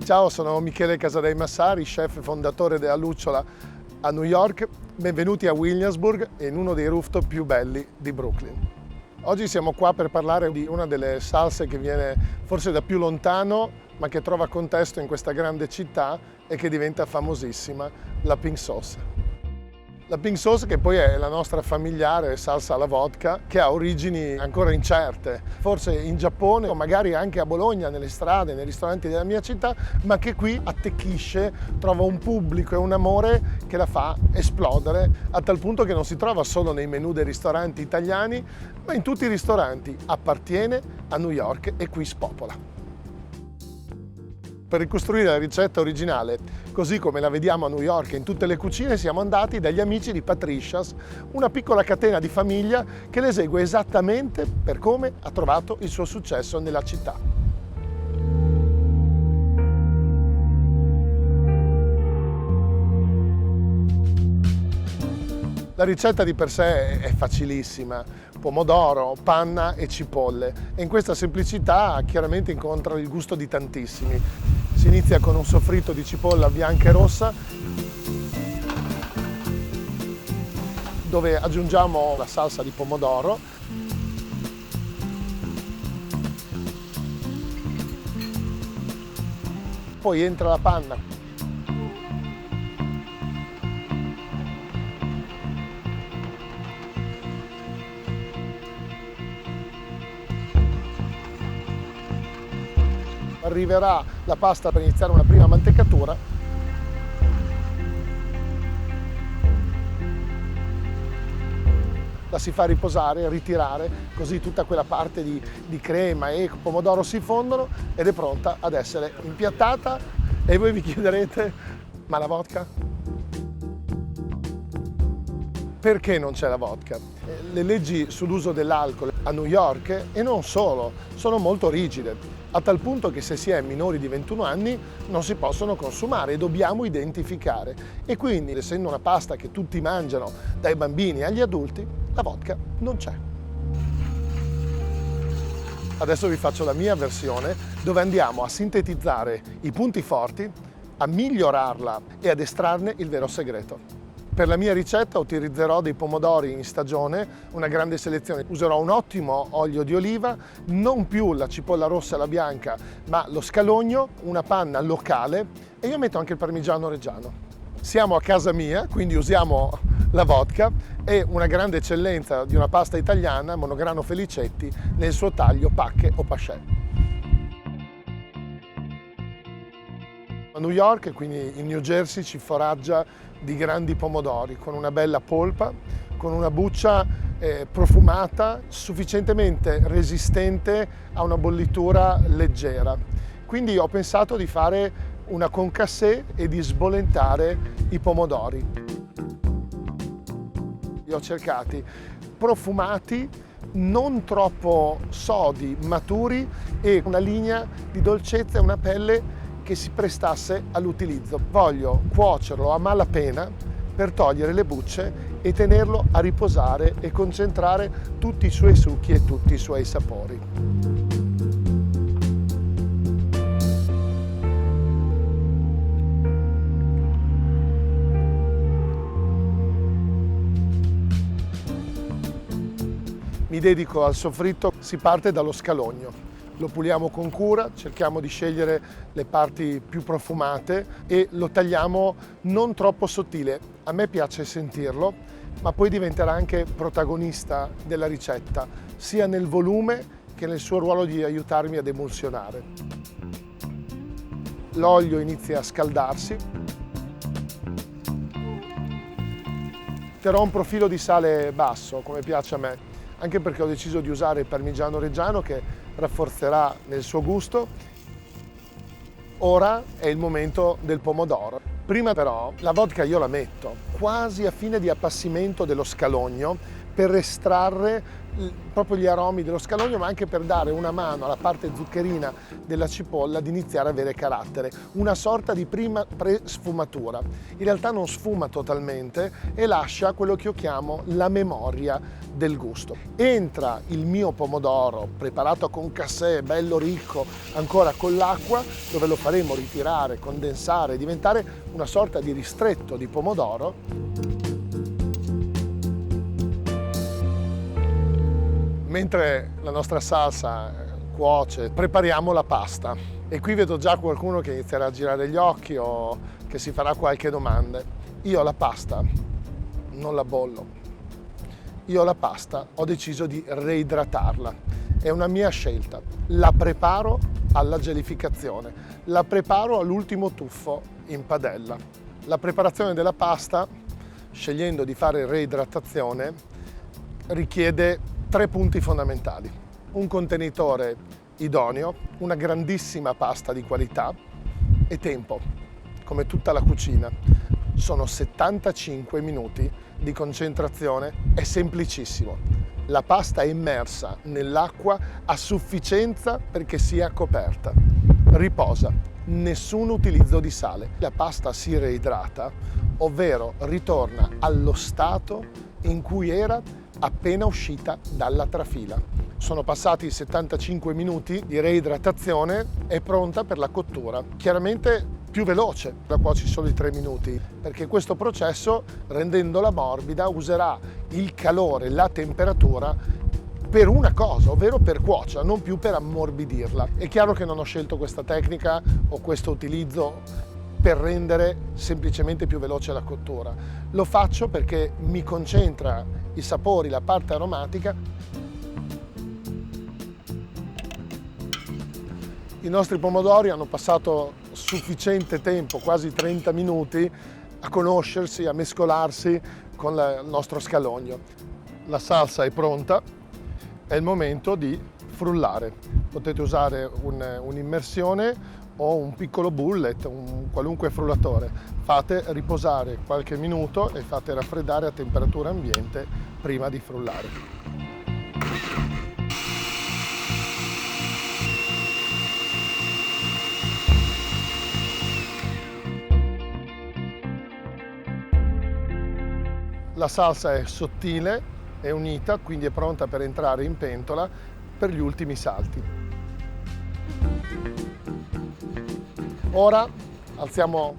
Ciao, sono Michele Casadei Massari, chef e fondatore della Lucciola a New York. Benvenuti a Williamsburg, in uno dei rooftop più belli di Brooklyn. Oggi siamo qua per parlare di una delle salse che viene forse da più lontano, ma che trova contesto in questa grande città e che diventa famosissima, la pink sauce. La pink sauce, che poi è la nostra familiare salsa alla vodka, che ha origini ancora incerte, forse in Giappone o magari anche a Bologna, nelle strade, nei ristoranti della mia città, ma che qui attecchisce, trova un pubblico e un amore che la fa esplodere, a tal punto che non si trova solo nei menù dei ristoranti italiani, ma in tutti i ristoranti. Appartiene a New York e qui spopola. Per ricostruire la ricetta originale, così come la vediamo a New York in tutte le cucine, siamo andati dagli amici di Patricia's, una piccola catena di famiglia che l'esegue esattamente per come ha trovato il suo successo nella città. La ricetta di per sé è facilissima: pomodoro, panna e cipolle, e in questa semplicità chiaramente incontra il gusto di tantissimi. Si inizia con un soffritto di cipolla bianca e rossa, dove aggiungiamo la salsa di pomodoro, poi entra la panna, arriverà la pasta per iniziare una prima mantecatura, la si fa riposare, ritirare, così tutta quella parte di crema e pomodoro si fondono ed è pronta ad essere impiattata. E voi vi chiederete: ma la vodka? Perché non c'è la vodka? Le leggi sull'uso dell'alcol a New York, e non solo, sono molto rigide, a tal punto che se si è minori di 21 anni non si possono consumare e dobbiamo identificare. E quindi, essendo una pasta che tutti mangiano, dai bambini agli adulti, la vodka non c'è. Adesso vi faccio la mia versione, dove andiamo a sintetizzare i punti forti, a migliorarla e ad estrarne il vero segreto. Per la mia ricetta utilizzerò dei pomodori in stagione, una grande selezione. Userò un ottimo olio di oliva, non più la cipolla rossa e la bianca, ma lo scalogno, una panna locale, e io metto anche il parmigiano reggiano. Siamo a casa mia, quindi usiamo la vodka e una grande eccellenza di una pasta italiana, monograno Felicetti, nel suo taglio pacche o pachè. A New York, quindi in New Jersey, ci foraggia di grandi pomodori con una bella polpa, con una buccia profumata, sufficientemente resistente a una bollitura leggera. Quindi ho pensato di fare una concassè e di sbollentare i pomodori. Li ho cercati profumati, non troppo sodi, maturi, e una linea di dolcezza e una pelle che si prestasse all'utilizzo. Voglio cuocerlo a malapena per togliere le bucce e tenerlo a riposare e concentrare tutti i suoi succhi e tutti i suoi sapori. Mi dedico al soffritto. Si parte dallo scalogno. Lo puliamo con cura, cerchiamo di scegliere le parti più profumate e lo tagliamo non troppo sottile. A me piace sentirlo, ma poi diventerà anche protagonista della ricetta, sia nel volume che nel suo ruolo di aiutarmi ad emulsionare. L'olio inizia a scaldarsi. Terrò un profilo di sale basso, come piace a me, anche perché ho deciso di usare il parmigiano reggiano, che rafforzerà nel suo gusto. Ora è il momento del pomodoro. Prima però la vodka io la metto quasi a fine di appassimento dello scalogno per estrarre proprio gli aromi dello scalogno, ma anche per dare una mano alla parte zuccherina della cipolla ad iniziare a avere carattere, una sorta di prima pre-sfumatura. In realtà non sfuma totalmente e lascia quello che io chiamo la memoria del gusto. Entra il mio pomodoro preparato a concassè, bello ricco, ancora con l'acqua, dove lo faremo ritirare, condensare, diventare una sorta di ristretto di pomodoro. Mentre la nostra salsa cuoce, prepariamo la pasta. E qui vedo già qualcuno che inizierà a girare gli occhi o che si farà qualche domanda. Io la pasta non la bollo. Io la pasta ho deciso di reidratarla. È una mia scelta. La preparo alla gelificazione. La preparo all'ultimo tuffo in padella. La preparazione della pasta, scegliendo di fare reidratazione, richiede 3 punti fondamentali: un contenitore idoneo, una grandissima pasta di qualità e tempo, come tutta la cucina. Sono 75 minuti di concentrazione, è semplicissimo. La pasta è immersa nell'acqua a sufficienza perché sia coperta. Riposa, nessun utilizzo di sale. La pasta si reidrata, ovvero ritorna allo stato in cui era appena uscita dalla trafila. Sono passati 75 minuti di reidratazione, è pronta per la cottura. Chiaramente più veloce, la cuoci solo i 3 minuti, perché questo processo, rendendola morbida, userà il calore, la temperatura per una cosa, ovvero per cuocerla, non più per ammorbidirla. È chiaro che non ho scelto questa tecnica o questo utilizzo per rendere semplicemente più veloce la cottura. Lo faccio perché mi concentra i sapori, la parte aromatica. I nostri pomodori hanno passato sufficiente tempo, quasi 30 minuti, a conoscersi, a mescolarsi con il nostro scalogno. La salsa è pronta, è il momento di frullare. Potete usare un'immersione o un piccolo bullet, un qualunque frullatore. Fate riposare qualche minuto e fate raffreddare a temperatura ambiente prima di frullare. La salsa è sottile, è unita, quindi è pronta per entrare in pentola per gli ultimi salti. Ora alziamo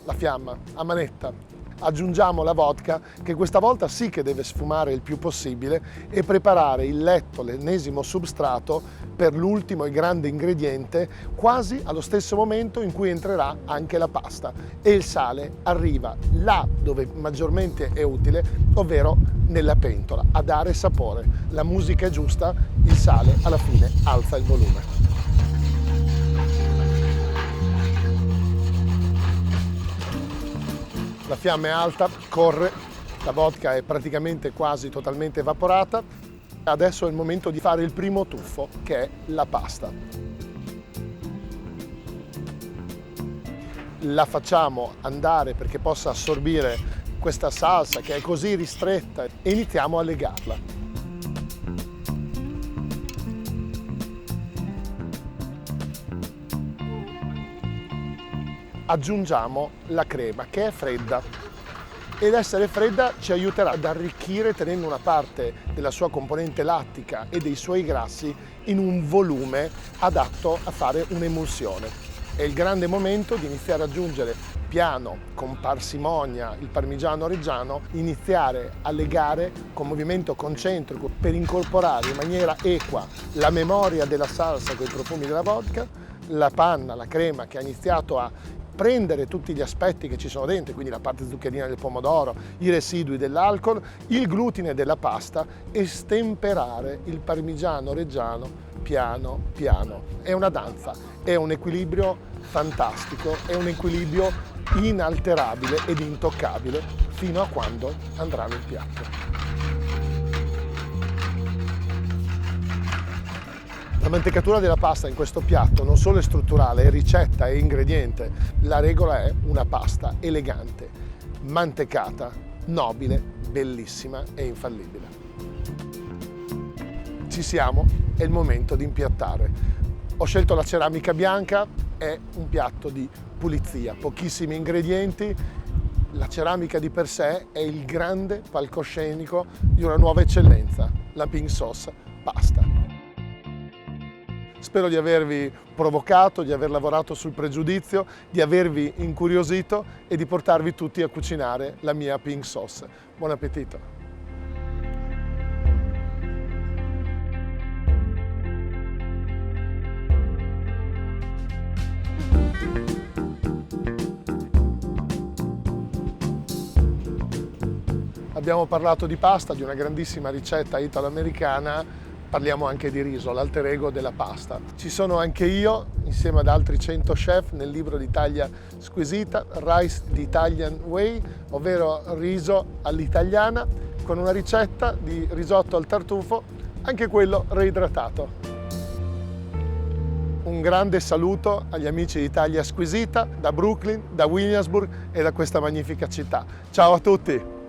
la fiamma a manetta, aggiungiamo la vodka, che questa volta sì che deve sfumare il più possibile, e preparare il letto, l'ennesimo substrato, per l'ultimo e grande ingrediente, quasi allo stesso momento in cui entrerà anche la pasta. E il sale arriva là dove maggiormente è utile, ovvero nella pentola, a dare sapore. La musica è giusta, il sale alla fine alza il volume. La fiamma è alta, corre, la vodka è praticamente quasi totalmente evaporata. Adesso è il momento di fare il primo tuffo, che è la pasta. La facciamo andare perché possa assorbire questa salsa che è così ristretta e iniziamo a legarla. Aggiungiamo la crema, che è fredda, ed essere fredda ci aiuterà ad arricchire, tenendo una parte della sua componente lattica e dei suoi grassi in un volume adatto a fare un'emulsione. È il grande momento di iniziare ad aggiungere piano, con parsimonia, il parmigiano reggiano, iniziare a legare con movimento concentrico per incorporare in maniera equa la memoria della salsa con i profumi della vodka, la panna, la crema che ha iniziato a prendere tutti gli aspetti che ci sono dentro, quindi la parte zuccherina del pomodoro, i residui dell'alcol, il glutine della pasta, e stemperare il parmigiano reggiano piano piano. È una danza, è un equilibrio fantastico, è un equilibrio inalterabile ed intoccabile fino a quando andrà nel piatto. La mantecatura della pasta in questo piatto non solo è strutturale, è ricetta, è ingrediente. La regola è una pasta elegante, mantecata, nobile, bellissima e infallibile. ci siamo, è il momento di impiattare. Ho scelto la ceramica bianca, è un piatto di pulizia, pochissimi ingredienti. La ceramica di per sé è il grande palcoscenico di una nuova eccellenza, la pink sauce pasta. Spero di avervi provocato, di aver lavorato sul pregiudizio, di avervi incuriosito e di portarvi tutti a cucinare la mia pink sauce. Buon appetito! Abbiamo parlato di pasta, di una grandissima ricetta italo-americana, parliamo anche di riso, l'alter ego della pasta. Ci sono anche io, insieme ad altri 100 chef, nel libro d'Italia Squisita, Rice the Italian Way, ovvero riso all'italiana, con una ricetta di risotto al tartufo, anche quello reidratato. Un grande saluto agli amici di Italia Squisita, da Brooklyn, da Williamsburg e da questa magnifica città. Ciao a tutti!